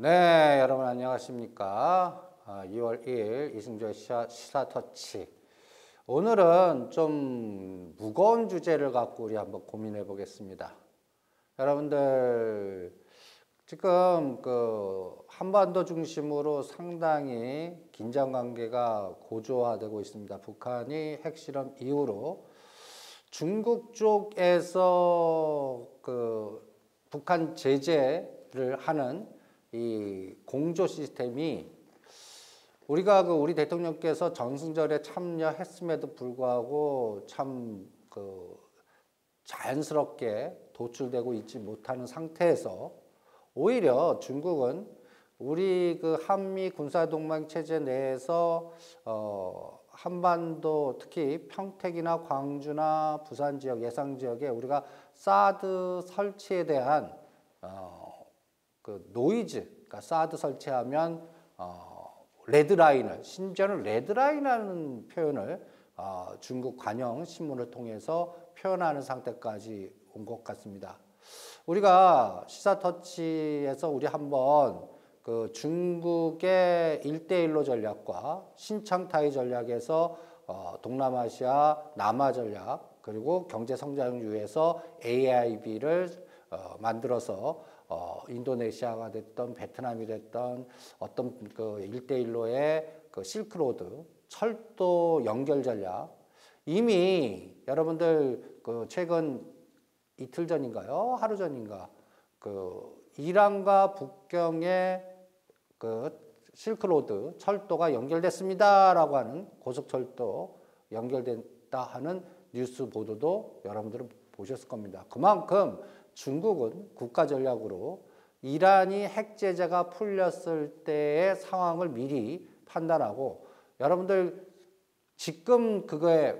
네, 여러분 안녕하십니까? 2월 2일 이승조의 시사터치. 오늘은 좀 무거운 주제를 갖고 우리 한번 고민해 보겠습니다. 여러분들 지금 한반도 중심으로 상당히 긴장 관계가 고조화되고 있습니다. 북한이 핵실험 이후로 중국 쪽에서 북한 제재를 하는 이 공조 시스템이 우리가 우리 대통령께서 전승절에 참여했음에도 불구하고 참 자연스럽게 도출되고 있지 못하는 상태에서 오히려 중국은 우리 한미 군사동맹 체제 내에서 한반도 특히 평택이나 광주나 부산 지역 예상 지역에 우리가 사드 설치에 대한 노이즈, 그러니까 사드 설치하면 레드라인을, 심지어는 레드라인이라는 표현을 중국 관영 신문을 통해서 표현하는 상태까지 온 것 같습니다. 우리가 시사터치에서 우리 한번 중국의 1대1로 전략과 신창타이 전략에서 동남아시아 남아 전략 그리고 경제 성장률에서 AIB를 만들어서 인도네시아가 됐던 베트남이 됐던 어떤 1대1로의 실크로드 철도 연결 전략 이미 여러분들 최근 이틀 전인가요? 하루 전인가 이란과 북경의 실크로드 철도가 연결됐습니다라고 하는 고속철도 연결됐다 하는 뉴스 보도도 여러분들은 보셨을 겁니다. 그만큼 중국은 국가 전략으로 이란이 핵 제재가 풀렸을 때의 상황을 미리 판단하고 여러분들 지금 그거에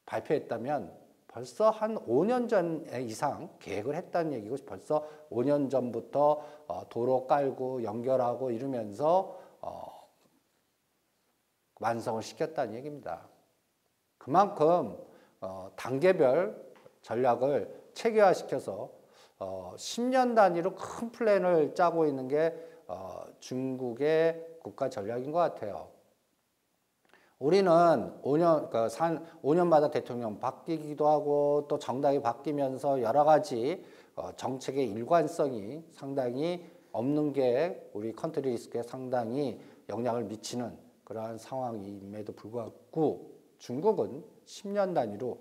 발표했다면 벌써 한 5년 전 이상 계획을 했다는 얘기고 벌써 5년 전부터 도로 깔고 연결하고 이러면서 완성을 시켰다는 얘기입니다. 그만큼 단계별 전략을 체계화시켜서 10년 단위로 큰 플랜을 짜고 있는 게 중국의 국가 전략인 것 같아요. 우리는 5년마다 대통령 바뀌기도 하고 또 정당이 바뀌면서 여러 가지 정책의 일관성이 상당히 없는 게 우리 컨트리 리스크에 상당히 영향을 미치는 그러한 상황임에도 불구하고 중국은 10년 단위로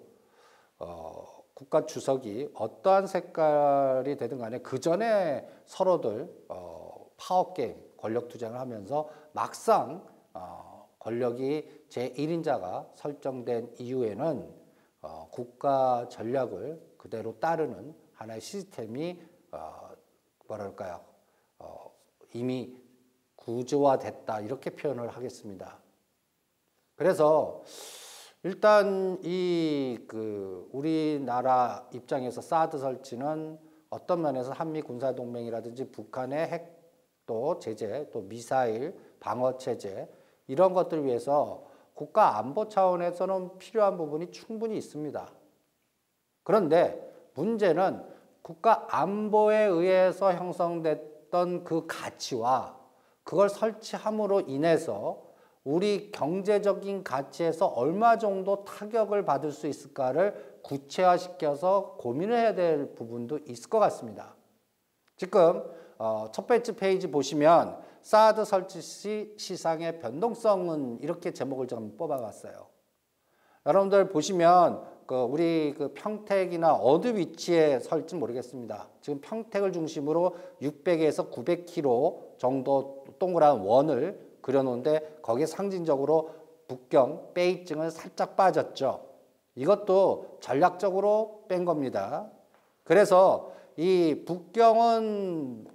국가 주석이 어떠한 색깔이 되든 간에 그 전에 서로들 파워게임, 권력 투쟁을 하면서 막상 권력이 제1인자가 설정된 이후에는 국가 전략을 그대로 따르는 하나의 시스템이 이미 구조화됐다 이렇게 표현을 하겠습니다. 그래서 일단 우리나라 입장에서 사드 설치는 어떤 면에서 한미 군사동맹이라든지 북한의 핵도 제재, 또 미사일 방어 체제 이런 것들을 위해서 국가 안보 차원에서는 필요한 부분이 충분히 있습니다. 그런데 문제는 국가 안보에 의해서 형성됐던 그 가치와 그걸 설치함으로 인해서 우리 경제적인 가치에서 얼마 정도 타격을 받을 수 있을까를 구체화시켜서 고민을 해야 될 부분도 있을 것 같습니다. 지금 첫 번째 페이지 보시면 사드 설치 시 시상의 변동성은 이렇게 제목을 좀 뽑아봤어요. 여러분들 보시면 우리 평택이나 어느 위치에 설지 모르겠습니다. 지금 평택을 중심으로 600에서 900km 정도 동그란 원을 그려놓은데 거기에 상징적으로 북경, 베이징을 살짝 빠졌죠. 이것도 전략적으로 뺀 겁니다. 그래서 이 북경은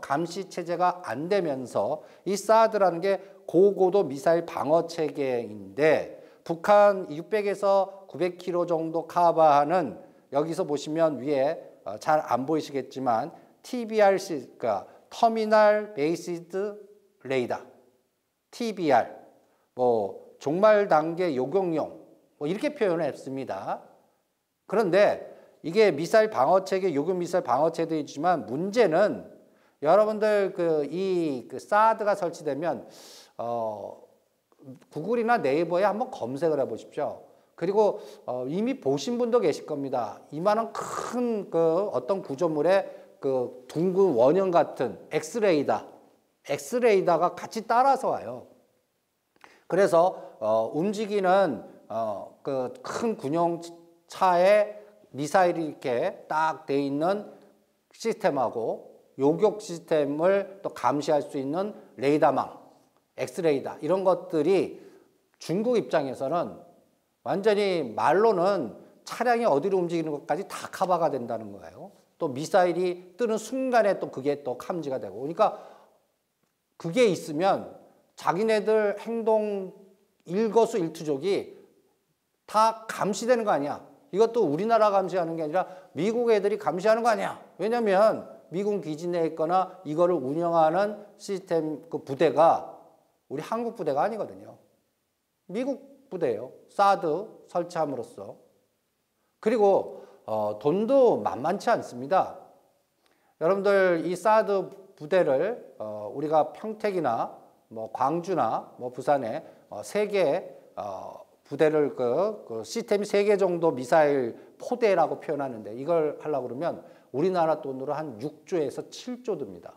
감시 체제가 안 되면서 이 사드라는 게 고고도 미사일 방어 체계인데 북한 600에서 900km 정도 커버하는 여기서 보시면 위에 잘 안 보이시겠지만 TBRC, 그러니까 터미널 베이시드 레이더, TBR, 종말 단계 요격용 이렇게 표현을 했습니다. 그런데 이게 미사일 방어체계, 요격 미사일 방어체계이지만 문제는 여러분들 그 사드가 설치되면 구글이나 네이버에 한번 검색을 해보십시오. 그리고 이미 보신 분도 계실 겁니다. 이만한 큰 어떤 구조물에 그 둥근 원형 같은 엑스레이더가 같이 따라서 와요. 그래서 움직이는 그 큰 군용차에 미사일이 이렇게 딱 돼 있는 시스템하고 요격 시스템을 또 감시할 수 있는 레이더망, 엑스레이더 이런 것들이 중국 입장에서는 완전히 말로는 차량이 어디로 움직이는 것까지 다 커버가 된다는 거예요. 또 미사일이 뜨는 순간에 또 그게 또 감지가 되고. 그러니까 그게 있으면 자기네들 행동 일거수일투족이 다 감시되는 거 아니야. 이것도 우리나라 감시하는 게 아니라 미국 애들이 감시하는 거 아니야. 왜냐면 미군 기지 내에 있거나 이거를 운영하는 시스템 그 부대가 우리 한국 부대가 아니거든요. 미국 부대예요. 사드 설치함으로써. 그리고 돈도 만만치 않습니다. 여러분들 이 사드 부대를 우리가 평택이나 뭐 광주나 뭐 부산에 세 개 부대를 그 시스템이 3개 정도 미사일 포대라고 표현하는데 이걸 하려고 그러면 우리나라 돈으로 한 6조에서 7조 듭니다.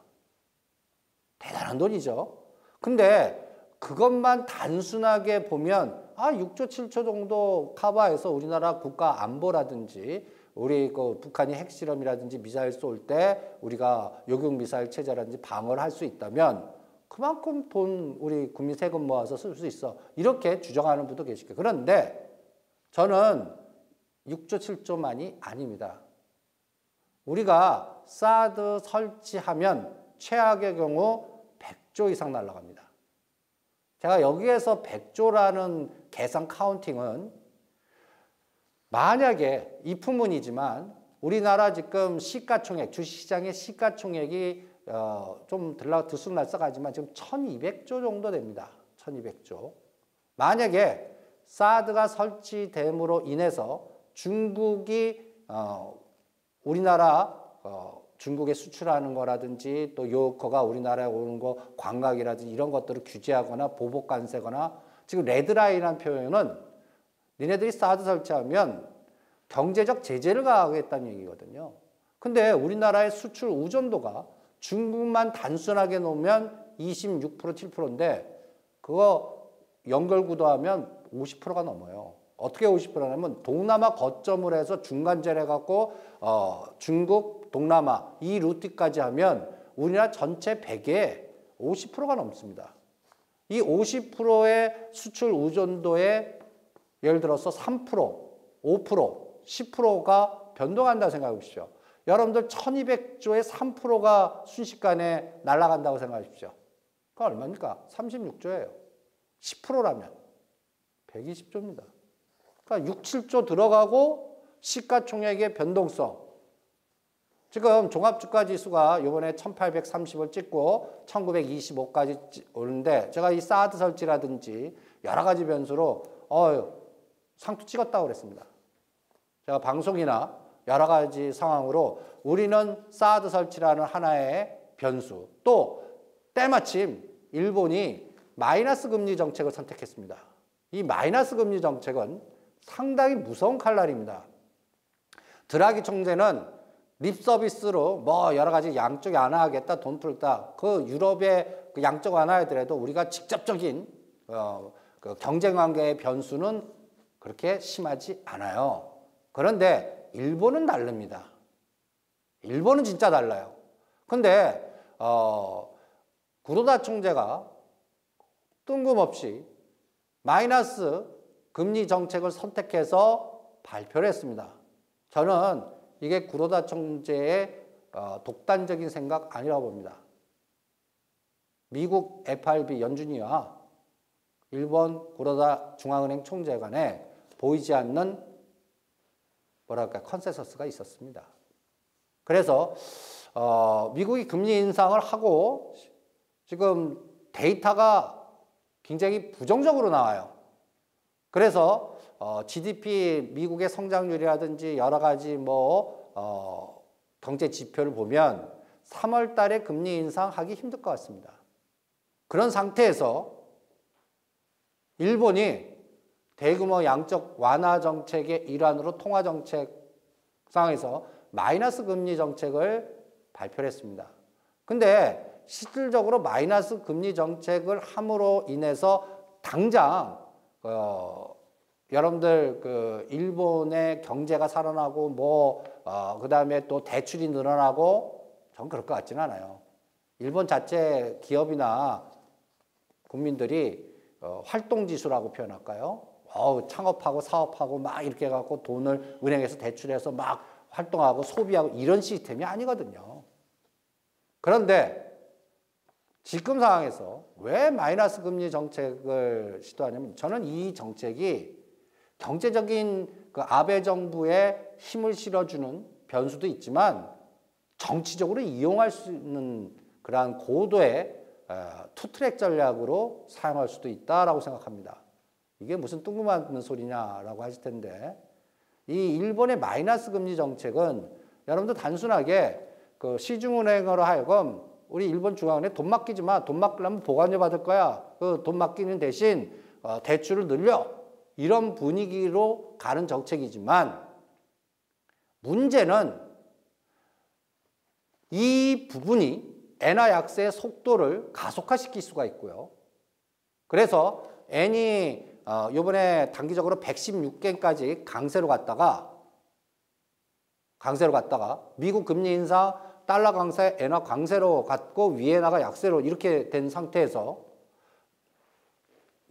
대단한 돈이죠. 근데 그것만 단순하게 보면 6조 7조 정도 커버해서 우리나라 국가 안보라든지 우리 그 북한이 핵실험이라든지 미사일 쏠 때 우리가 요격 미사일 체제라든지 방어를 할 수 있다면 그만큼 돈 우리 국민 세금 모아서 쓸 수 있어. 이렇게 주장하는 분도 계실 거예요. 그런데 저는 6조 7조만이 아닙니다. 우리가 사드 설치하면 최악의 경우 100조 이상 날아갑니다. 제가 여기에서 100조라는 계산 카운팅은 만약에 이프문이지만 우리나라 지금 시가총액, 주식시장의 시가총액이 좀 들쑥날쑥하지만 지금 1200조 정도 됩니다. 1200조. 만약에 사드가 설치됨으로 인해서 중국이 우리나라 중국에 수출하는 거라든지 또 요커가 우리나라에 오는 거 관광이라든지 이런 것들을 규제하거나 보복 관세거나 지금 레드라인이라는 표현은 니네들이 사드 설치하면 경제적 제재를 가하겠다는 얘기거든요. 근데 우리나라의 수출 의존도가 중국만 단순하게 놓으면 26%, 7%인데 그거 연결구도하면 50%가 넘어요. 어떻게 50%냐면 동남아 거점을 해서 중간재를 해갖고 중국, 동남아 이 루트까지 하면 우리나라 전체 100에 50%가 넘습니다. 이 50%의 수출 의존도에 예를 들어서 3%, 5%, 10%가 변동한다고 생각해 보십시오. 여러분들 1200조의 3%가 순식간에 날아간다고 생각해 보십시오. 그거 얼마입니까? 36조예요. 10%라면 120조입니다. 그러니까 6, 7조 들어가고 시가총액의 변동성. 지금 종합주가지수가 이번에 1830을 찍고 1925까지 오는데 제가 이 사드 설치라든지 여러 가지 변수로 상투 찍었다고 그랬습니다. 제가 방송이나 여러 가지 상황으로 우리는 사드 설치라는 하나의 변수, 또 때마침 일본이 마이너스 금리 정책을 선택했습니다. 이 마이너스 금리 정책은 상당히 무서운 칼날입니다. 드라기 총재는 립 서비스로 뭐 여러 가지 양쪽 완화하겠다, 돈 풀다. 그 유럽의 그 양쪽 완화하더라도 우리가 직접적인 그 경쟁 관계의 변수는 그렇게 심하지 않아요. 그런데 일본은 다릅니다. 일본은 진짜 달라요. 근데 구로다 총재가 뜬금없이 마이너스 금리 정책을 선택해서 발표를 했습니다. 저는 이게 구로다 총재의 독단적인 생각 아니라고 봅니다. 미국 FRB 연준이와 일본 구로다 중앙은행 총재 간에 보이지 않는 컨센서스가 있었습니다. 그래서 미국이 금리 인상을 하고 지금 데이터가 굉장히 부정적으로 나와요. 그래서 GDP 미국의 성장률이라든지 여러 가지 경제 지표를 보면 3월 달에 금리 인상하기 힘들 것 같습니다. 그런 상태에서 일본이 대규모 양적 완화 정책의 일환으로 통화 정책 상황에서 마이너스 금리 정책을 발표를 했습니다. 근데 실질적으로 마이너스 금리 정책을 함으로 인해서 당장 여러분들 그 일본의 경제가 살아나고 그다음에 또 대출이 늘어나고 전 그럴 것 같지는 않아요. 일본 자체 기업이나 국민들이 활동지수라고 표현할까요? 창업하고 사업하고 막 이렇게 해갖고 돈을 은행에서 대출해서 막 활동하고 소비하고 이런 시스템이 아니거든요. 그런데 지금 상황에서 왜 마이너스 금리 정책을 시도하냐면 저는 이 정책이 경제적인 그 아베 정부에 힘을 실어주는 변수도 있지만 정치적으로 이용할 수 있는 그러한 고도의 투트랙 전략으로 사용할 수도 있다라고 생각합니다. 이게 무슨 뜬금없는 소리냐라고 하실 텐데 이 일본의 마이너스 금리 정책은 여러분들 단순하게 그 시중은행으로 하여금 우리 일본 중앙은행 돈 맡기지 마. 돈 맡기려면 보관료 받을 거야. 그 돈 맡기는 대신 대출을 늘려. 이런 분위기로 가는 정책이지만 문제는 이 부분이 엔화 약세의 속도를 가속화시킬 수가 있고요. 그래서 엔이 이번에 단기적으로 116엔까지 강세로 갔다가 미국 금리 인상, 달러 강세, 엔화 강세로 갔고 위엔화가 약세로 이렇게 된 상태에서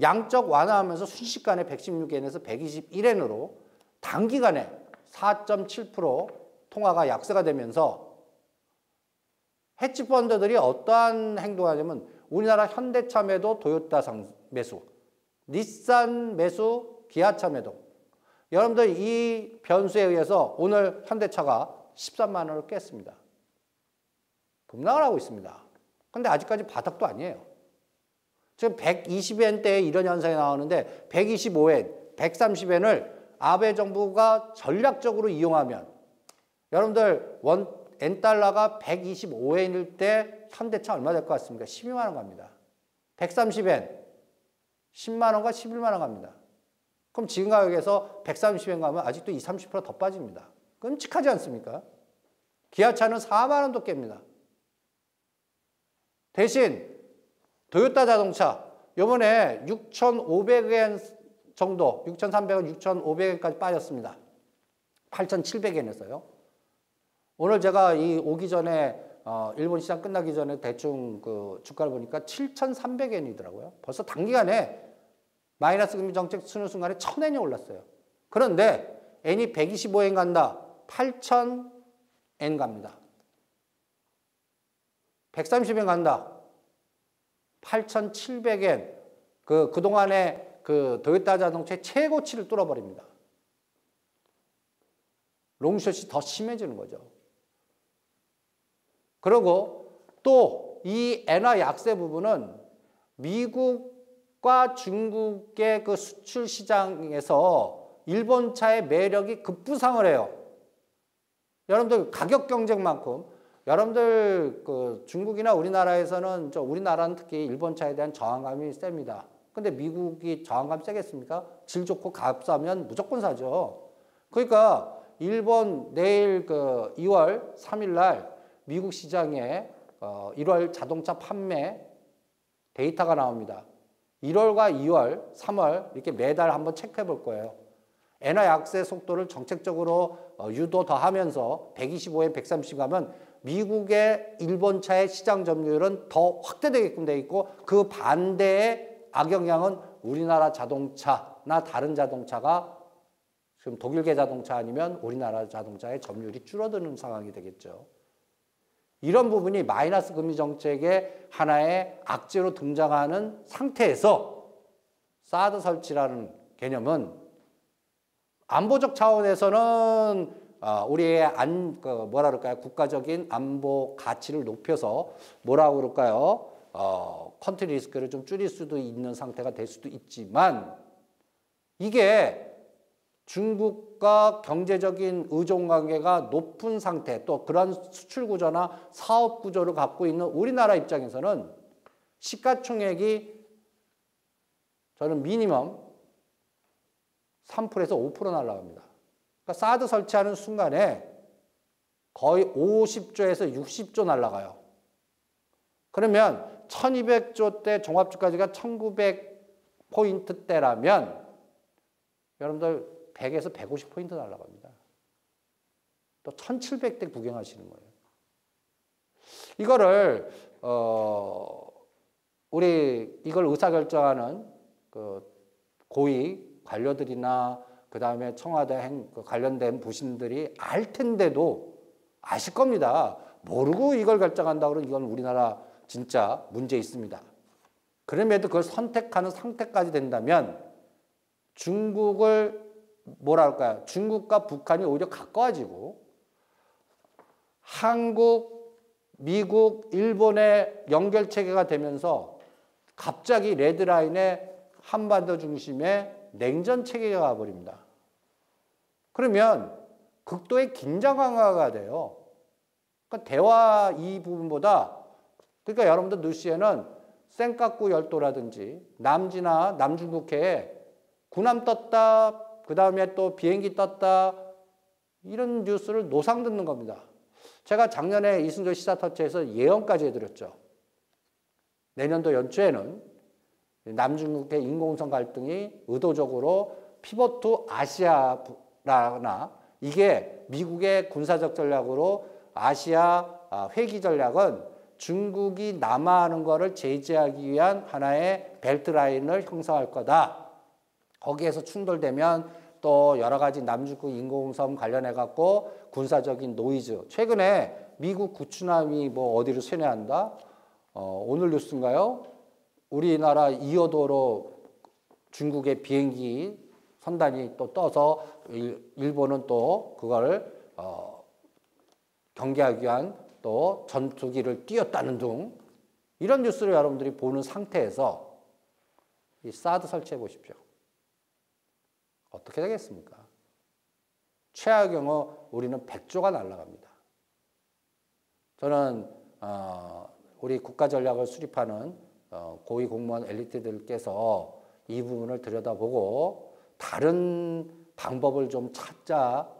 양적 완화하면서 순식간에 116엔에서 121엔으로 단기간에 4.7% 통화가 약세가 되면서 헤지펀드들이 어떠한 행동을 하냐면 우리나라 현대차 매도, 도요타 매수, 닛산 매수, 기아차 매도. 여러분들 이 변수에 의해서 오늘 현대차가 13만 원을 깼습니다. 급락을 하고 있습니다. 근데 아직까지 바닥도 아니에요. 지금 120엔대에 이런 현상이 나오는데 125엔, 130엔을 아베 정부가 전략적으로 이용하면 여러분들 엔달러가 125엔일 때 현대차 얼마 될 것 같습니까? 12만 원 갑니다. 130엔 10만 원과 11만 원 갑니다. 그럼 지금 가격에서 130엔 가면 아직도 20, 30% 더 빠집니다. 끔찍하지 않습니까? 기아차는 4만 원도 깹니다. 대신 도요타 자동차 이번에 6,500엔 정도, 6,300원, 6,500엔까지 빠졌습니다. 8,700엔에서요. 오늘 제가 오기 전에 일본 시장 끝나기 전에 대충 그 주가를 보니까 7,300엔이더라고요. 벌써 단기간에 마이너스 금리 정책 수는 순간에 1,000엔이 올랐어요. 그런데 엔이 125엔 간다. 8,000엔 갑니다. 130엔 간다. 8,700엔. 그동안에 그 도요타 자동차의 최고치를 뚫어버립니다. 롱숏이 더 심해지는 거죠. 그리고 또 이 엔화 약세 부분은 미국과 중국의 그 수출 시장에서 일본 차의 매력이 급부상을 해요. 여러분들 가격 경쟁만큼 여러분들 그 중국이나 우리나라에서는 우리나라는 특히 일본 차에 대한 저항감이 셉니다. 근데 미국이 저항감 세겠습니까? 질 좋고 값싸면 무조건 사죠. 그러니까 일본 내일 그 2월 3일 날 미국 시장에 1월 자동차 판매 데이터가 나옵니다. 1월과 2월, 3월 이렇게 매달 한번 체크해 볼 거예요. 엔화 약세 속도를 정책적으로 유도 더 하면서 125엔, 130 가면 미국의 일본 차의 시장 점유율은 더 확대되게끔 돼 있고 그 반대의 악영향은 우리나라 자동차나 다른 자동차가 지금 독일계 자동차 아니면 우리나라 자동차의 점유율이 줄어드는 상황이 되겠죠. 이런 부분이 마이너스 금리 정책의 하나의 악재로 등장하는 상태에서 사드 설치라는 개념은 안보적 차원에서는 우리의 뭐라 그럴까요? 국가적인 안보 가치를 높여서 뭐라고 그럴까요? 컨트리 리스크를 좀 줄일 수도 있는 상태가 될 수도 있지만 이게 중국과 경제적인 의존 관계가 높은 상태, 또 그런 수출 구조나 사업 구조를 갖고 있는 우리나라 입장에서는 시가총액이 저는 미니멈 3%에서 5% 날아갑니다. 그러니까 사드 설치하는 순간에 거의 50조에서 60조 날아가요. 그러면 1200조 대 종합주가지가 1900포인트대라면 여러분들 100에서 150포인트 날아갑니다. 또 1700대 구경하시는 거예요. 이거를 우리 이걸 의사결정하는 그 고위 관료들이나 그 다음에 청와대 관련된 부신들이 알 텐데도 아실 겁니다. 모르고 이걸 결정한다고 그러면 이건 우리나라 진짜 문제 있습니다. 그럼에도 그걸 선택하는 상태까지 된다면 중국을 뭐라 할까요? 중국과 북한이 오히려 가까워지고 한국, 미국, 일본의 연결체계가 되면서 갑자기 레드라인에 한반도 중심의 냉전체계가 가버립니다. 그러면 극도의 긴장 강화가 돼요. 그러니까 대화 이 부분보다 그러니까 여러분들 뉴스에는 센카쿠 열도라든지 남지나 남중국해에 군함 떴다, 그 다음에 또 비행기 떴다 이런 뉴스를 노상 듣는 겁니다. 제가 작년에 이승조 시사터치에서 예언까지 해드렸죠. 내년도 연초에는 남중국해 인공위성 갈등이 의도적으로 피벗 투 아시아나 이게 미국의 군사적 전략으로 아시아 회귀 전략은 중국이 남하하는 것을 제재하기 위한 하나의 벨트라인을 형성할 거다. 거기에서 충돌되면 또 여러 가지 남중국 인공위성 관련해 갖고 군사적인 노이즈. 최근에 미국 구추남이 뭐 어디로 쇠뇌한다? 오늘 뉴스인가요? 우리나라 이어도로 중국의 비행기 선단이 또 떠서 일본은 또 그걸 경계하기 위한 또 전투기를 띄웠다는 등 이런 뉴스를 여러분들이 보는 상태에서 이 사드 설치해 보십시오. 어떻게 되겠습니까? 최악의 경우 우리는 100조가 날아갑니다. 저는 우리 국가전략을 수립하는 고위 공무원 엘리트들께서 이 부분을 들여다보고 다른 방법을 좀 찾자.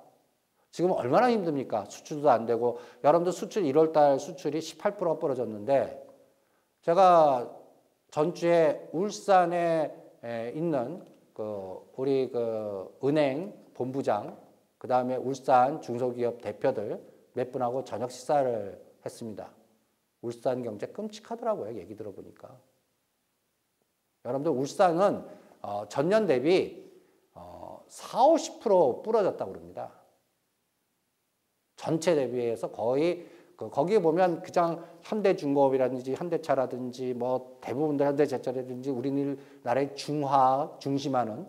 지금 얼마나 힘듭니까? 수출도 안 되고 여러분들 수출 1월달 수출이 18%가 떨어졌는데 제가 전주에 울산에 있는 우리 은행 본부장 그 다음에 울산 중소기업 대표들 몇 분하고 저녁 식사를 했습니다. 울산 경제 끔찍하더라고요. 얘기 들어보니까. 여러분들 울산은 전년 대비 40~50% 부러졌다고 그럽니다. 전체 대비해서 거의 거기에 보면 그냥 현대중공업이라든지 현대차라든지 뭐 대부분들 현대제철이라든지 우리나라의 중심하는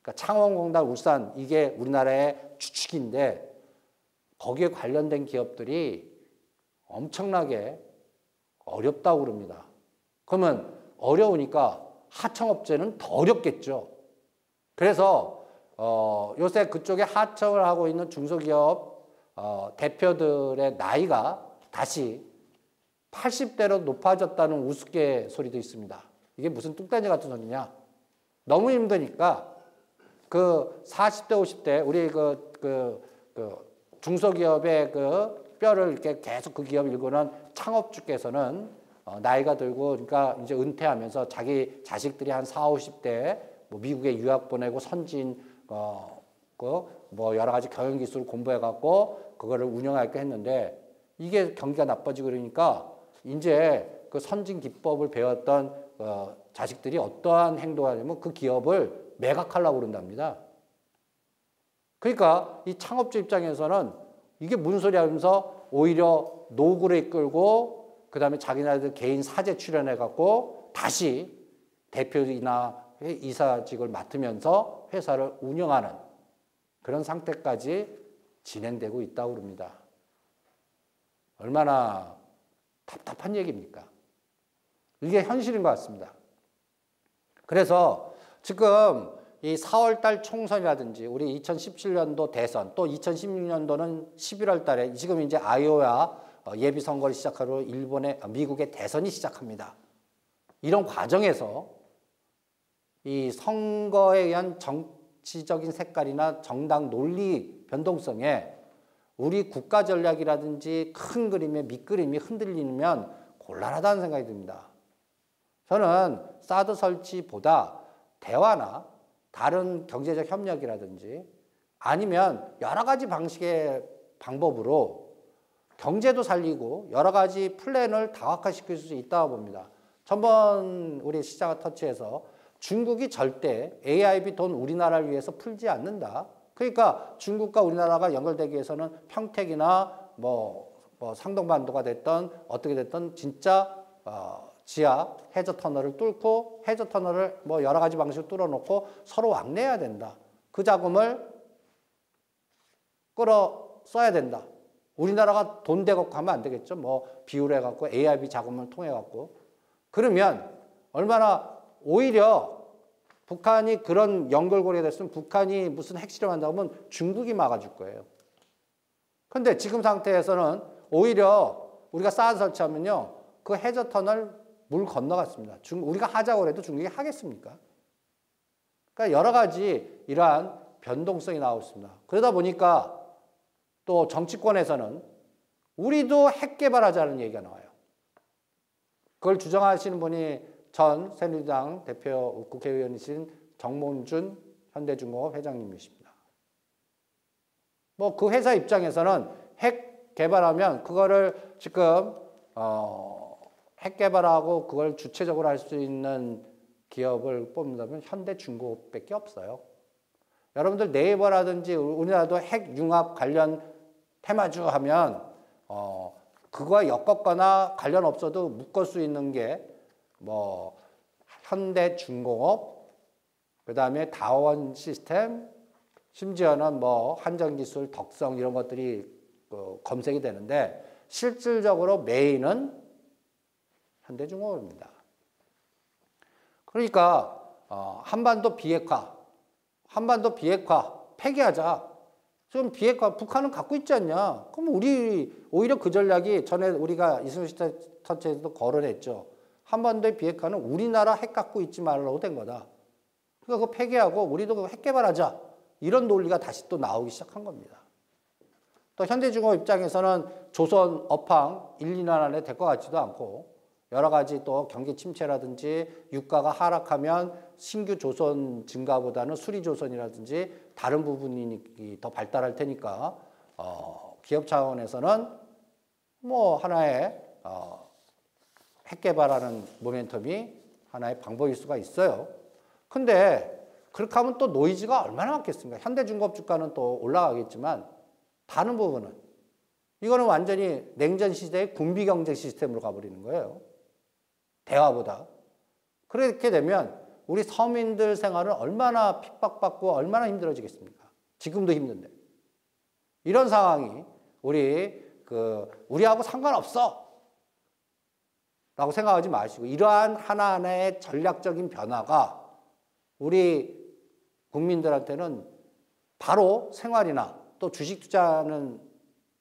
그러니까 창원공단 울산 이게 우리나라의 주축인데 거기에 관련된 기업들이 엄청나게 어렵다고 그럽니다. 그러면 어려우니까 하청업체는 더 어렵겠죠. 그래서 요새 그쪽에 하청을 하고 있는 중소기업 대표들의 나이가 다시 80대로 높아졌다는 우스갯소리도 있습니다. 이게 무슨 뚝딱지 같은 소리냐? 너무 힘드니까 그 40대, 50대 우리 중소기업의 뼈를 이렇게 계속 그 기업 일구는 창업주께서는 나이가 들고 그러니까 이제 은퇴하면서 자기 자식들이 한 40, 50대 뭐 미국에 유학 보내고 선진 뭐 여러 가지 경영 기술을 공부해 갖고 그거를 운영할까 했는데 이게 경기가 나빠지고 그러니까 이제 그 선진 기법을 배웠던 자식들이 어떠한 행동을 하냐면 그 기업을 매각하려고 그런답니다. 그러니까 이 창업주 입장에서는 이게 무슨 소리 하면서 오히려 노구를 이끌고 그 다음에 자기네들 개인 사재 출연해 갖고 다시 대표이나 이사직을 맡으면서 회사를 운영하는 그런 상태까지 진행되고 있다고 그럽니다. 얼마나 답답한 얘기입니까? 이게 현실인 것 같습니다. 그래서 지금 이 4월 달 총선이라든지 우리 2017년도 대선 또 2016년도는 11월 달에 지금 이제 아이오와 예비 선거를 시작하러 미국의 대선이 시작합니다. 이런 과정에서 이 선거에 의한 정치적인 색깔이나 정당 논리 변동성에 우리 국가 전략이라든지 큰 그림의 밑그림이 흔들리면 곤란하다는 생각이 듭니다. 저는 사드 설치보다 대화나 다른 경제적 협력이라든지 아니면 여러 가지 방식의 방법으로 경제도 살리고 여러 가지 플랜을 다각화시킬 수 있다고 봅니다. 전번 우리 시장을 터치해서 중국이 절대 AIB 돈 우리나라를 위해서 풀지 않는다. 그러니까 중국과 우리나라가 연결되기 위해서는 평택이나 상동반도가 됐던 어떻게 됐든 진짜 지하 해저 터널을 뚫고 해저 터널을 여러 가지 방식으로 뚫어놓고 서로 왕래해야 된다. 그 자금을 끌어 써야 된다. 우리나라가 돈 대고 하면 안 되겠죠. 비율해갖고 AIB 자금을 통해갖고. 그러면 얼마나 오히려 북한이 그런 연결고리가 됐으면 북한이 무슨 핵실험한다고 하면 중국이 막아줄 거예요. 근데 지금 상태에서는 오히려 우리가 사드 설치하면요. 그 해저 터널 물 건너갔습니다. 우리가 하자고 해도 중국이 하겠습니까? 그러니까 여러 가지 이러한 변동성이 나오고 있습니다. 그러다 보니까 또 정치권에서는 우리도 핵 개발하자는 얘기가 나와요. 그걸 주장하시는 분이 전 새누리당 대표 국회의원이신 정몽준 현대중공업 회장님이십니다. 그 회사 입장에서는 핵 개발하면 그거를 지금 핵 개발하고 그걸 주체적으로 할 수 있는 기업을 뽑는다면 현대중공업밖에 없어요. 여러분들 네이버라든지 우리나라도 핵융합 관련 테마주 하면 그거와 엮었거나 관련 없어도 묶을 수 있는 게 현대중공업, 그 다음에 다원 시스템, 심지어는 한전기술, 덕성 이런 것들이 검색이 되는데 실질적으로 메인은 현대중공업입니다. 그러니까 한반도 비핵화 폐기하자. 지금 비핵화 북한은 갖고 있지 않냐. 그럼 우리 오히려 그 전략이 전에 우리가 이승우 터치에서도 거론했죠. 한반도의 비핵화는 우리나라 핵 갖고 있지 말라고 된 거다. 그러니까 그거 폐기하고 우리도 핵 개발하자. 이런 논리가 다시 또 나오기 시작한 겁니다. 또 현대중공업 입장에서는 조선 업황 1, 2년 안에 될 것 같지도 않고 여러 가지 또 경기 침체라든지 유가가 하락하면 신규 조선 증가보다는 수리 조선이라든지 다른 부분이 더 발달할 테니까 기업 차원에서는 하나의 핵 개발하는 모멘텀이 하나의 방법일 수가 있어요. 근데 그렇게 하면 또 노이즈가 얼마나 많겠습니까? 현대중공업 주가는 또 올라가겠지만 다른 부분은 이거는 완전히 냉전 시대의 군비 경제 시스템으로 가버리는 거예요. 대화보다. 그렇게 되면 우리 서민들 생활은 얼마나 핍박받고 얼마나 힘들어지겠습니까? 지금도 힘든데. 이런 상황이 우리하고 상관없어. 라고 생각하지 마시고 이러한 하나하나의 전략적인 변화가 우리 국민들한테는 바로 생활이나 또 주식 투자하는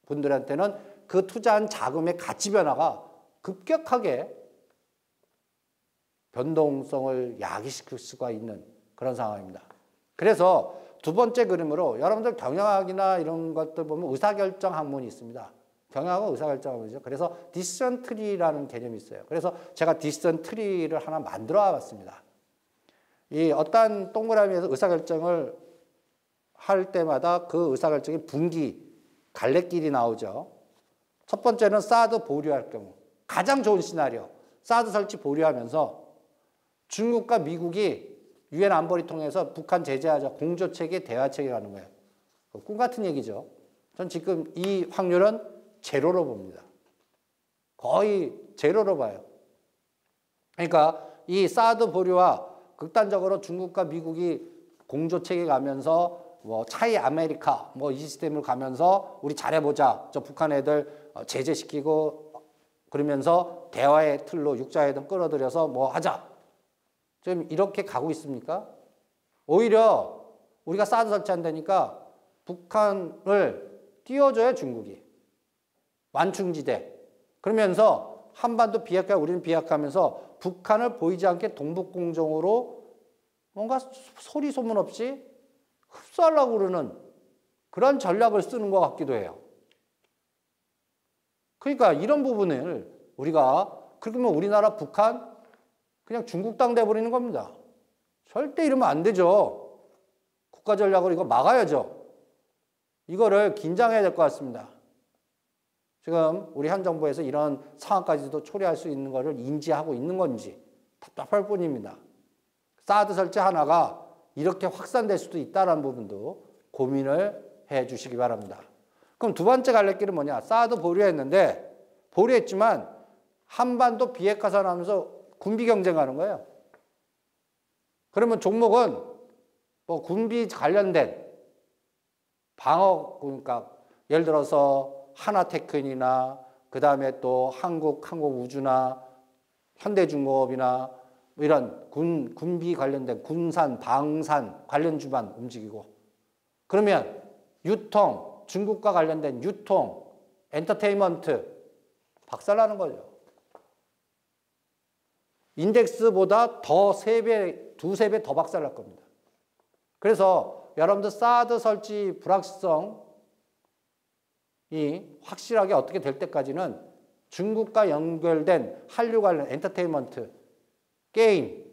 분들한테는 그 투자한 자금의 가치 변화가 급격하게 변동성을 야기시킬 수가 있는 그런 상황입니다. 그래서 두 번째 그림으로 여러분들 경영학이나 이런 것들 보면 의사결정 학문이 있습니다. 경영학은 의사결정 학문이죠. 그래서 디시전 트리라는 개념이 있어요. 그래서 제가 디시전 트리를 하나 만들어 봤습니다. 이 어떤 동그라미에서 의사결정을 할 때마다 그 의사결정이 분기, 갈래길이 나오죠. 첫 번째는 사드 보류할 경우. 가장 좋은 시나리오. 사드 설치 보류하면서 중국과 미국이 유엔 안보리 통해서 북한 제재하자 공조체계 대화체계 가는 거예요. 꿈 같은 얘기죠. 전 지금 이 확률은 제로로 봅니다. 거의 제로로 봐요. 그러니까 이 사드 보류와 극단적으로 중국과 미국이 공조체계 가면서 차이 아메리카 이 시스템을 가면서 우리 잘해보자. 저 북한 애들 제재시키고 그러면서 대화의 틀로 육자회담 끌어들여서 하자. 지금 이렇게 가고 있습니까? 오히려 우리가 사드 설치한다니까 북한을 띄워줘요, 중국이. 완충지대. 그러면서 한반도 비핵화, 우리는 비핵화하면서 북한을 보이지 않게 동북공정으로 뭔가 소리 소문 없이 흡수하려고 그러는 그런 전략을 쓰는 것 같기도 해요. 그러니까 이런 부분을 우리가, 그러면 우리나라 북한 그냥 중국 땅 돼버리는 겁니다. 절대 이러면 안 되죠. 국가 전략으로 이거 막아야죠. 이거를 긴장해야 될 것 같습니다. 지금 우리 현 정부에서 이런 상황까지도 초래할 수 있는 것을 인지하고 있는 건지 답답할 뿐입니다. 사드 설치 하나가 이렇게 확산될 수도 있다는 부분도 고민을 해 주시기 바랍니다. 그럼 두 번째 갈래길은 뭐냐? 사드 보류했는데, 보류했지만 한반도 비핵화선 하면서 군비 경쟁하는 거예요. 그러면 종목은 뭐 군비 관련된 방어, 그러니까 예를 들어서 하나테크니나 그 다음에 또 한국우주나 현대중공업이나 이런 군비 관련된 군산, 방산 관련 주만 움직이고, 그러면 유통, 중국과 관련된 유통, 엔터테인먼트 박살나는 거죠. 인덱스보다 더 3배, 2~3배 더 박살날 겁니다. 그래서 여러분들 사드 설치 불확실성이 확실하게 어떻게 될 때까지는 중국과 연결된 한류 관련 엔터테인먼트, 게임,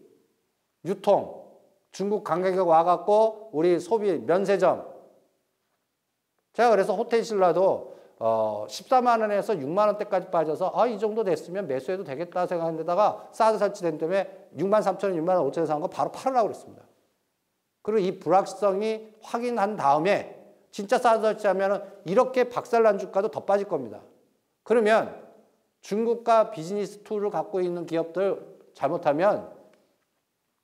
유통, 중국 관광객 와갖고 우리 소비, 면세점. 제가 그래서 호텔 신라도 14만 원에서 6만 원대까지 빠져서 이 정도 됐으면 매수해도 되겠다 생각했는데다가 사드 설치된 때문에 6만 3천 원, 6만 5천 원 산 거 바로 팔으려고 그랬습니다. 그리고 이 불확실성이 확인한 다음에 진짜 사드 설치하면 이렇게 박살난 주가도 더 빠질 겁니다. 그러면 중국과 비즈니스 툴을 갖고 있는 기업들 잘못하면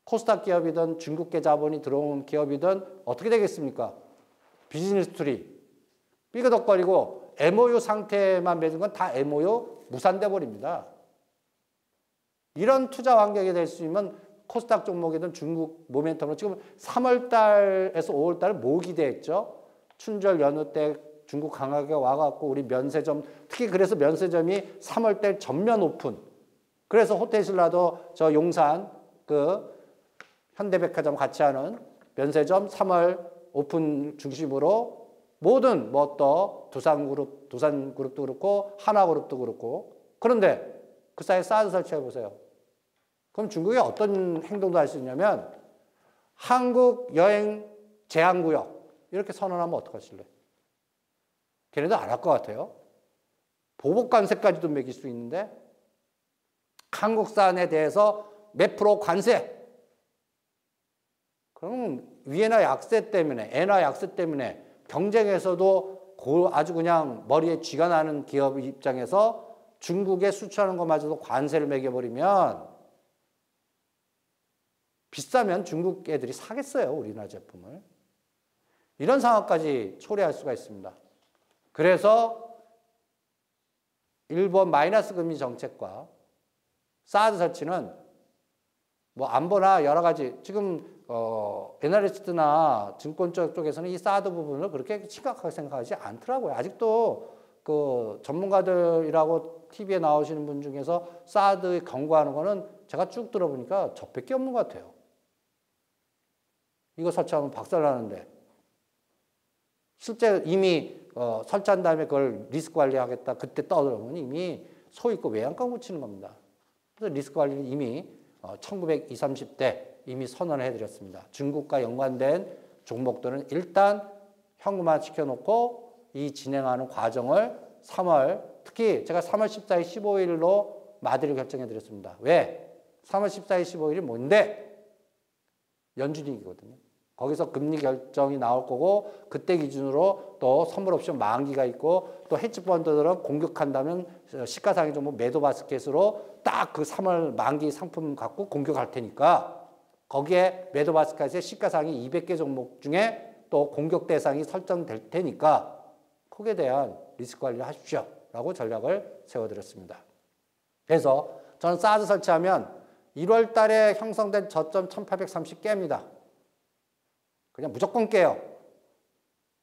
코스닥 기업이든 중국계 자본이 들어온 기업이든 어떻게 되겠습니까? 비즈니스 툴이 삐그덕거리고 MOU 상태만 맺은 건 다 MOU 무산돼 버립니다. 이런 투자 환경이 될 수 있는 코스닥 종목이든 중국 모멘텀으로 지금 3월 달에서 5월 달 뭐 기대했죠? 춘절 연휴 때 중국 강하게 와갖고 우리 면세점, 특히 그래서 면세점이 3월 달 전면 오픈. 그래서 호텔 신라도 저 용산 그 현대백화점 같이 하는 면세점 3월 오픈 중심으로 모든 뭐 또 두산그룹도 그렇고 하나그룹도 그렇고, 그런데 그 사이에 사드 설치해 보세요. 그럼 중국이 어떤 행동도 할 수 있냐면 한국 여행 제한구역 이렇게 선언하면 어떡하실래? 걔네도 안 할 것 같아요. 보복관세까지도 매길 수 있는데 한국산에 대해서 몇 프로 관세. 그럼 위에나 약세 때문에, 엔화 약세 때문에 경쟁에서도 아주 그냥 머리에 쥐가 나는 기업 입장에서 중국에 수출하는 것마저도 관세를 매겨버리면 비싸면 중국 애들이 사겠어요, 우리나라 제품을. 이런 상황까지 초래할 수가 있습니다. 그래서 일본 마이너스 금리 정책과 사드 설치는 뭐 안보나 여러 가지 지금 애널리스트나 증권 쪽에서는 이 사드 부분을 그렇게 심각하게 생각하지 않더라고요. 아직도 그 전문가들이라고 TV에 나오시는 분 중에서 사드 경고하는 거는 제가 쭉 들어보니까 저밖에 없는 것 같아요. 이거 설치하면 박살나는데 실제 이미 설치한 다음에 그걸 리스크 관리하겠다 그때 떠들어보면 이미 소있고 외양간 고치는 겁니다. 그래서 리스크 관리는 이미 1920, 30대 이미 선언을 해드렸습니다. 중국과 연관된 종목들은 일단 현금화 시켜놓고 이 진행하는 과정을 3월, 특히 제가 3월 14일, 15일로 마디를 결정해드렸습니다. 왜? 3월 14일, 15일이 뭔데? 연준이기거든요. 거기서 금리 결정이 나올 거고 그때 기준으로 또 선물 옵션 만기가 있고 또 헤지 펀드들은 공격한다면 시가상의 종목 매도 바스켓으로 딱 그 3월 만기 상품 갖고 공격할 테니까 거기에 매도 바스켓에 시가상의 200개 종목 중에 또 공격 대상이 설정될 테니까 거기에 대한 리스크 관리를 하십시오 라고 전략을 세워드렸습니다. 그래서 저는 사드 설치하면 1월 달에 형성된 저점 1830 깹니다. 그냥 무조건 깨요.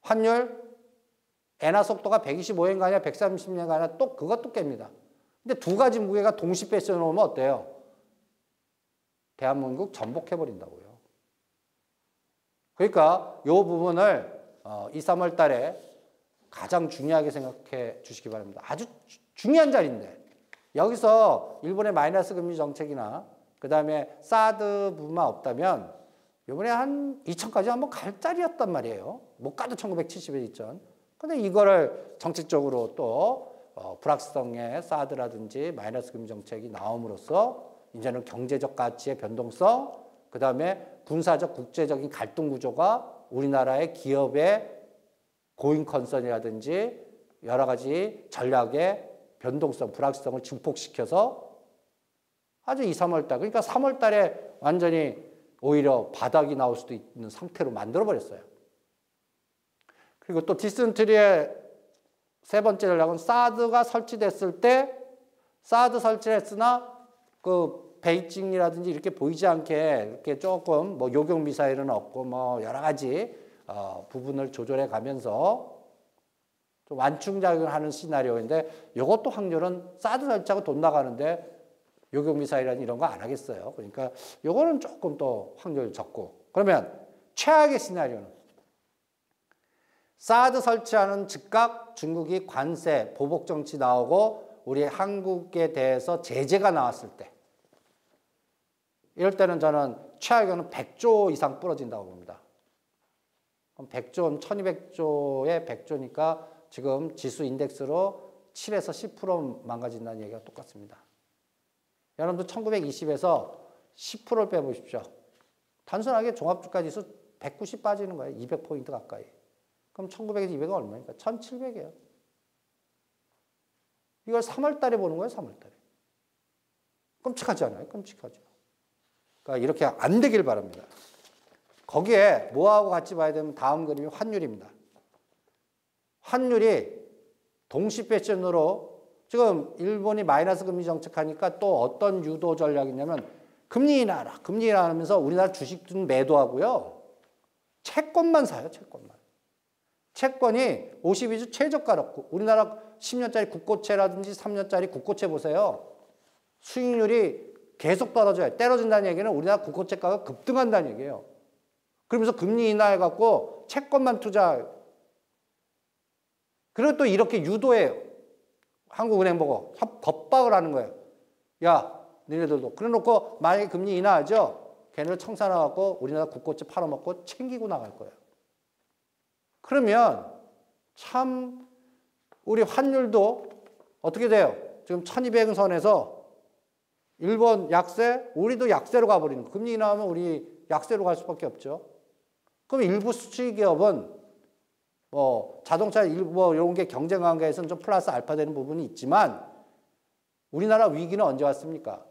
환율 엔화 속도가 125엔 가냐 130엔 가냐 또 그것도 깹니다. 근데 두 가지 무게가 동시 패스해 놓으면 어때요? 대한민국 전복해버린다고요. 그러니까 이 부분을 2, 3월 달에 가장 중요하게 생각해 주시기 바랍니다. 아주 중요한 자리인데 여기서 일본의 마이너스 금리 정책이나 그 다음에 사드 부분만 없다면 이번에 한 2000까지 한번 갈 자리였단 말이에요. 못 가도 1970에 2000. 근데 이거를 정책적으로 또 불확실성의 사드라든지 마이너스 금리 정책이 나옴으로써 이제는 경제적 가치의 변동성, 그 다음에 군사적 국제적인 갈등 구조가 우리나라의 기업의 고잉 컨선이라든지 여러 가지 전략의 변동성, 불확실성을 증폭시켜서 아주 2, 3월 달, 그러니까 3월 달에 완전히 오히려 바닥이 나올 수도 있는 상태로 만들어버렸어요. 그리고 또 디슨트리의 세 번째 전략은 사드가 설치됐을 때 사드 설치를 했으나 그 베이징이라든지 이렇게 보이지 않게 이렇게 조금 뭐 요격 미사일은 없고 뭐 여러 가지 부분을 조절해 가면서 좀 완충작용을 하는 시나리오인데 이것도 확률은 사드 설치하고 돈 나가는데 요격 미사일이라든지 이런 거 안 하겠어요. 그러니까 요거는 조금 또 확률 적고 그러면 최악의 시나리오는 사드 설치하는 즉각 중국이 관세, 보복 정치 나오고 우리 한국에 대해서 제재가 나왔을 때 이럴 때는 저는 최악에는 100조 이상 부러진다고 봅니다. 그럼 100조, 1200조에 100조니까 지금 지수 인덱스로 7에서 10% 망가진다는 얘기가 똑같습니다. 여러분들 1920에서 10%를 빼보십시오. 단순하게 종합주가 지수 190 빠지는 거예요. 200포인트 가까이. 그럼 1900에서 200은 얼마입니까? 1700이에요. 이걸 3월 달에 보는 거예요, 3월 달에. 끔찍하지 않아요? 끔찍하죠. 그러니까 이렇게 안 되길 바랍니다. 거기에 뭐하고 같이 봐야 되면 다음 그림이 환율입니다. 환율이 동시 패션으로 지금 일본이 마이너스 금리 정책하니까 또 어떤 유도 전략이 있냐면 금리 인하라, 금리 인하하면서 우리나라 주식은 매도하고요. 채권만 사요, 채권만. 채권이 52주 최저가였고 우리나라 10년짜리 국고채라든지 3년짜리 국고채 보세요. 수익률이 계속 떨어져요. 떨어진다는 얘기는 우리나라 국고채가가 급등한다는 얘기예요. 그러면서 금리 인하해갖고 채권만 투자해요. 그리고 또 이렇게 유도해요. 한국은행 보고 겁박을 하는 거예요. 야, 너네들도. 그래 놓고 만약에 금리 인하하죠? 걔네를 청산해갖고 우리나라 국고채 팔아먹고 챙기고 나갈 거예요. 그러면 참 우리 환율도 어떻게 돼요? 지금 1200원 선에서 일본 약세, 우리도 약세로 가버리는 거예요. 금리 인하하면 우리 약세로 갈 수밖에 없죠. 그럼 일부 수출 기업은 뭐 자동차 뭐 이런 게 경쟁 관계에서는 좀 플러스 알파 되는 부분이 있지만 우리나라 위기는 언제 왔습니까?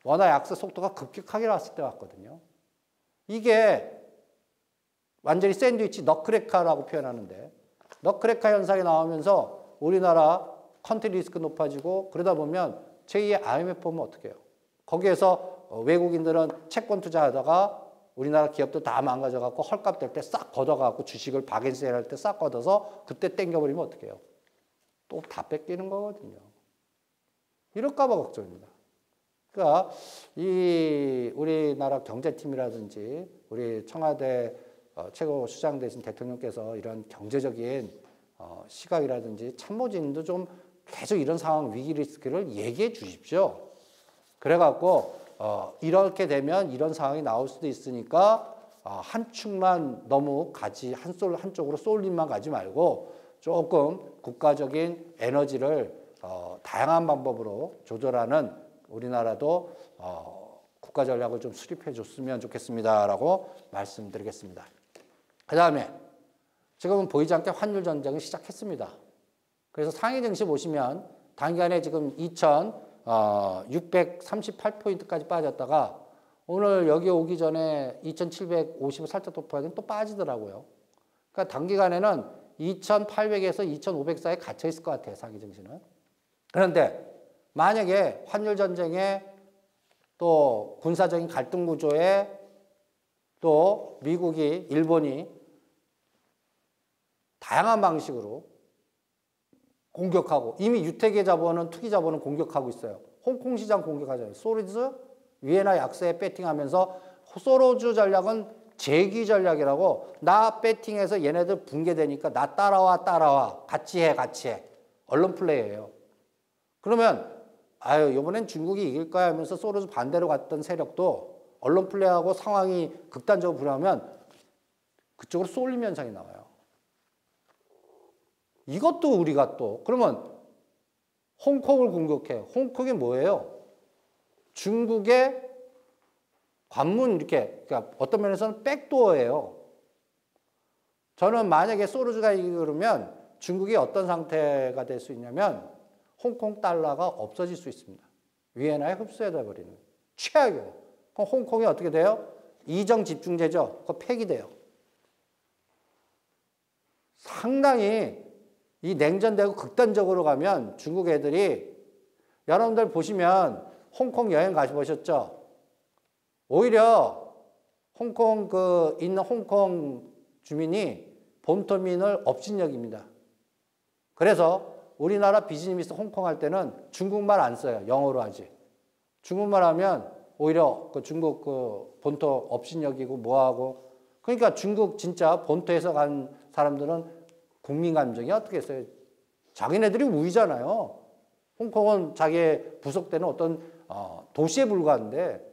원화 약세 속도가 급격하게 왔을 때 왔거든요. 이게 완전히 샌드위치 너크레카라고 표현하는데 너크레카 현상이 나오면서 우리나라 컨트리 리스크 높아지고 그러다 보면 제2의 IMF 보면 어떻게 해요? 거기에서 외국인들은 채권 투자하다가 우리나라 기업도 다 망가져갖고 헐값 될 때 싹 걷어갖고 주식을 바겐세일 할 때 싹 걷어서 그때 땡겨버리면 어떻게 해요? 또 다 뺏기는 거거든요. 이럴까봐 걱정입니다. 그러니까 이 우리나라 경제팀이라든지 우리 청와대 최고 수장 되신 대통령께서 이런 경제적인 시각이라든지 참모진도 좀 계속 이런 상황 위기 리스크를 얘기해 주십시오. 그래갖고 이렇게 되면 이런 상황이 나올 수도 있으니까 한 축만 너무 가지 한쪽으로 쏠림만 가지 말고 조금 국가적인 에너지를 다양한 방법으로 조절하는 우리나라도 국가 전략을 좀 수립해 줬으면 좋겠습니다라고 말씀드리겠습니다. 그 다음에 지금은 보이지 않게 환율 전쟁을 시작했습니다. 그래서 상해 증시 보시면 단기간에 지금 2,638포인트까지 빠졌다가 오늘 여기 오기 전에 2,750을 살짝 돌파하더니 또 빠지더라고요. 그러니까 단기간에는 2,800에서 2,500 사이에 갇혀 있을 것 같아요, 상해 증시는. 그런데 만약에 환율 전쟁에 또 군사적인 갈등 구조에 또 미국이, 일본이 다양한 방식으로 공격하고 이미 유태계 자본은 투기 자본은 공격하고 있어요. 홍콩 시장 공격하잖아요. 소로즈 위에나 약세에 배팅하면서 소로즈 전략은 재기 전략이라고 나 배팅해서 얘네들 붕괴되니까 나 따라와 같이 해 언론 플레이예요. 그러면 아유 이번엔 중국이 이길 거야 하면서 소로즈 반대로 갔던 세력도 언론 플레이하고 상황이 극단적으로 불하면 그쪽으로 쏠림 현상이 나와요. 이것도 우리가 또 그러면 홍콩을 공격해. 홍콩이 뭐예요? 중국의 관문 이렇게 그러니까 어떤 면에서는 백도어예요. 저는 만약에 소로즈가 이기면 중국이 어떤 상태가 될 수 있냐면 홍콩 달러가 없어질 수 있습니다. 위에나에 흡수해다 버리는 최악이에요. 그럼 홍콩이 어떻게 돼요? 이정 집중제죠. 그거 폐기돼요. 상당히 이 냉전되고 극단적으로 가면 중국 애들이 여러분들 보시면 홍콩 여행 가셔보셨죠? 오히려 홍콩 있는 홍콩 주민이 본토민을 업신여깁니다. 그래서 우리나라 비즈니스 홍콩 할 때는 중국말 안 써요. 영어로 하지. 중국말 하면 오히려 그 중국 본토 업신여기고 뭐하고 그러니까 중국 진짜 본토에서 간 사람들은 국민 감정이 어떻게 했어요? 자기네들이 우위잖아요. 홍콩은 자기의 부속되는 어떤 도시에 불과한데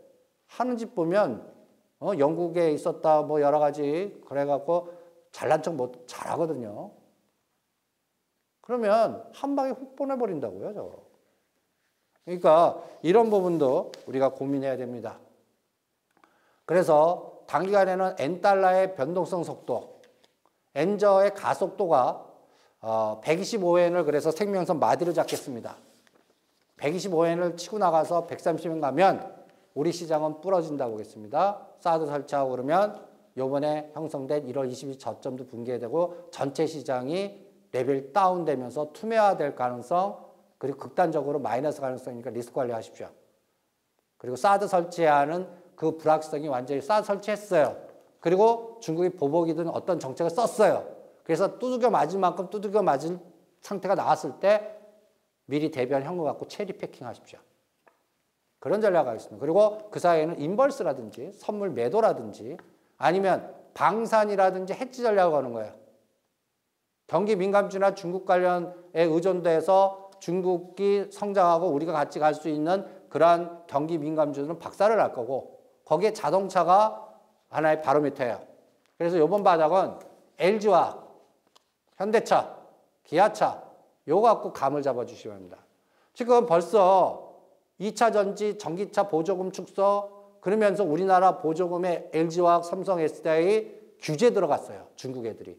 하는 짓 보면 영국에 있었다 뭐 여러 가지 그래갖고 잘난 척 못 잘하거든요. 그러면 한 방에 훅 보내버린다고요, 저거. 그러니까 이런 부분도 우리가 고민해야 됩니다. 그래서 단기간에는 N달러의 변동성 속도, N저의 가속도가 125엔을 그래서 생명선 마디를 잡겠습니다. 125엔을 치고 나가서 130엔 가면 우리 시장은 부러진다고 보겠습니다. 사드 설치하고 그러면 요번에 형성된 1월 22일 저점도 붕괴되고 전체 시장이 레벨 다운되면서 투명화될 가능성 그리고 극단적으로 마이너스 가능성이니까 리스크 관리하십시오. 그리고 사드 설치하는 그 불확실성이 완전히 사드 설치했어요. 그리고 중국이 보복이든 어떤 정책을 썼어요. 그래서 두들겨 맞을 만큼 두들겨 맞을 상태가 나왔을 때 미리 대비한 현금 갖고 체리 패킹 하십시오. 그런 전략을 하겠습니다. 그리고 그 사이에는 인버스라든지 선물 매도라든지 아니면 방산이라든지 해지 전략을 하는 거예요. 경기 민감주나 중국 관련에 의존돼서 중국이 성장하고 우리가 같이 갈 수 있는 그러한 경기 민감주는 박살을 날 거고 거기에 자동차가 하나의 바로미터예요. 그래서 이번 바닥은 LG화학, 현대차, 기아차 요거 갖고 감을 잡아주시기 바랍니다. 지금 벌써 2차 전지, 전기차 보조금 축소 그러면서 우리나라 보조금에 LG화학, 삼성, SDI 규제 들어갔어요. 중국 애들이.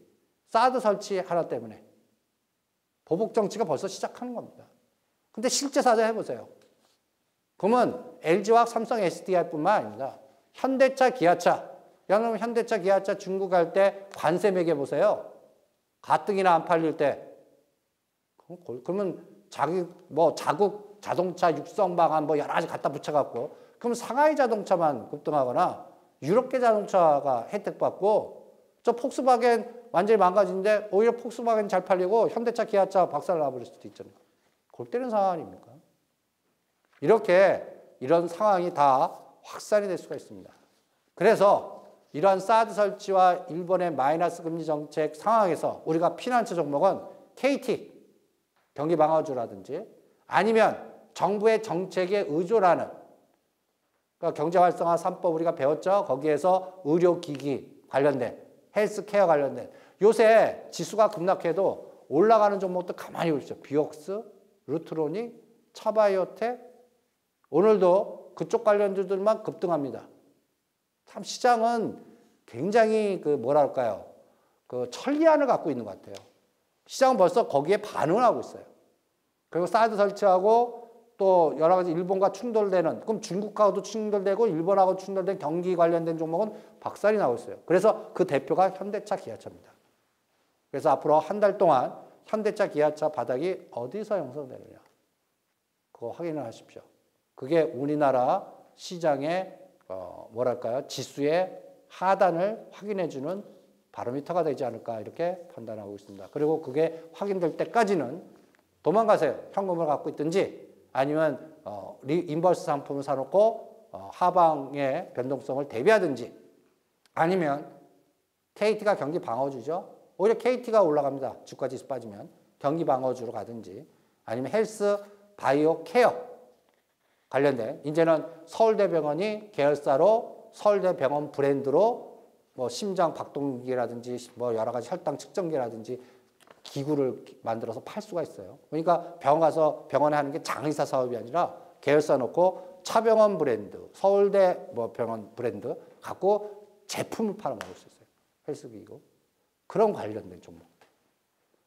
사드 설치 하나 때문에. 보복 정치가 벌써 시작하는 겁니다. 근데 실제 사자 해보세요. 그러면 LG화학, 삼성, SDI뿐만 아닙니다. 현대차, 기아차. 여러분 현대차, 기아차 중국 갈 때 관세 매겨보세요. 가뜩이나 안 팔릴 때. 그러면 자국 자동차 육성 방안 뭐 여러 가지 갖다 붙여갖고 그럼 상하이 자동차만 급등하거나 유럽계 자동차가 혜택받고 저 폭스바겐 완전히 망가지는데 오히려 폭스바겐 잘 팔리고 현대차, 기아차 박살 나버릴 수도 있잖아요. 골 때리는 상황 아닙니까? 이런 상황이 다 확산이 될 수가 있습니다. 그래서 이러한 사드 설치와 일본의 마이너스 금리 정책 상황에서 우리가 피난처 종목은 KT, 경기 방어주라든지 아니면 정부의 정책에 의존하는 그러니까 경제활성화 3법 우리가 배웠죠. 거기에서 의료기기 관련된 헬스케어 관련된 요새 지수가 급락해도 올라가는 종목도 가만히 보십시오. 비옥스, 루트로닉, 차바이오텍 오늘도 그쪽 관련주들만 급등합니다. 참 시장은 굉장히 천리안을 갖고 있는 것 같아요. 시장은 벌써 거기에 반응을 하고 있어요. 그리고 사드 설치하고 또 여러 가지 일본과 충돌되는 그럼 중국하고도 충돌되고 일본하고 충돌된 경기 관련된 종목은 박살이 나고 있어요. 그래서 그 대표가 현대차, 기아차입니다. 그래서 앞으로 한 달 동안 현대차, 기아차 바닥이 어디서 형성되느냐 그거 확인을 하십시오. 그게 우리나라 시장의 지수의 하단을 확인해주는 바로미터가 되지 않을까 이렇게 판단하고 있습니다. 그리고 그게 확인될 때까지는 도망가세요. 현금을 갖고 있든지 아니면 인버스 상품을 사놓고 하방의 변동성을 대비하든지 아니면 KT가 경기 방어주죠. 오히려 KT가 올라갑니다. 주가지수 빠지면 경기 방어주로 가든지 아니면 헬스, 바이오, 케어 관련된 이제는 서울대병원이 계열사로 서울대병원 브랜드로 뭐 심장 박동기라든지 뭐 여러 가지 혈당 측정기라든지 기구를 만들어서 팔 수가 있어요. 그러니까 병원 가서 병원에 하는 게 장의사 사업이 아니라 계열사 놓고 차병원 브랜드, 서울대 뭐 병원 브랜드 갖고 제품을 팔아먹을 수 있어요. 헬스기구. 그런 관련된 종목.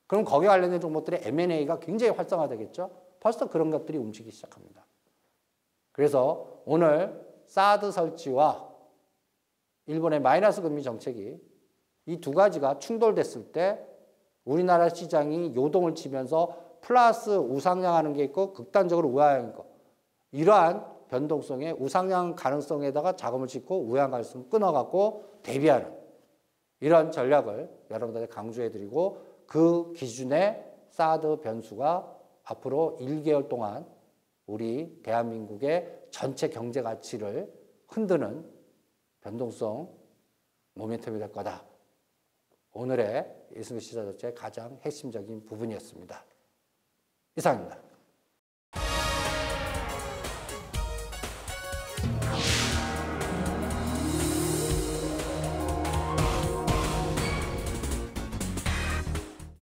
그럼 거기에 관련된 종목들의 M&A가 굉장히 활성화되겠죠. 벌써 그런 것들이 움직이기 시작합니다. 그래서 오늘 사드 설치와 일본의 마이너스 금리 정책이 이 두 가지가 충돌됐을 때 우리나라 시장이 요동을 치면서 플러스 우상향하는 게 있고 극단적으로 우하향인 거. 이러한 변동성에 우상향 가능성에다가 자금을 짓고 우하향 가능성을 끊어갖고 대비하는 이런 전략을 여러분들에게 강조해드리고 그 기준에 사드 변수가 앞으로 1개월 동안 우리 대한민국의 전체 경제 가치를 흔드는 변동성 모멘텀이 될 거다. 오늘의 이승규 시사저의 가장 핵심적인 부분이었습니다. 이상입니다.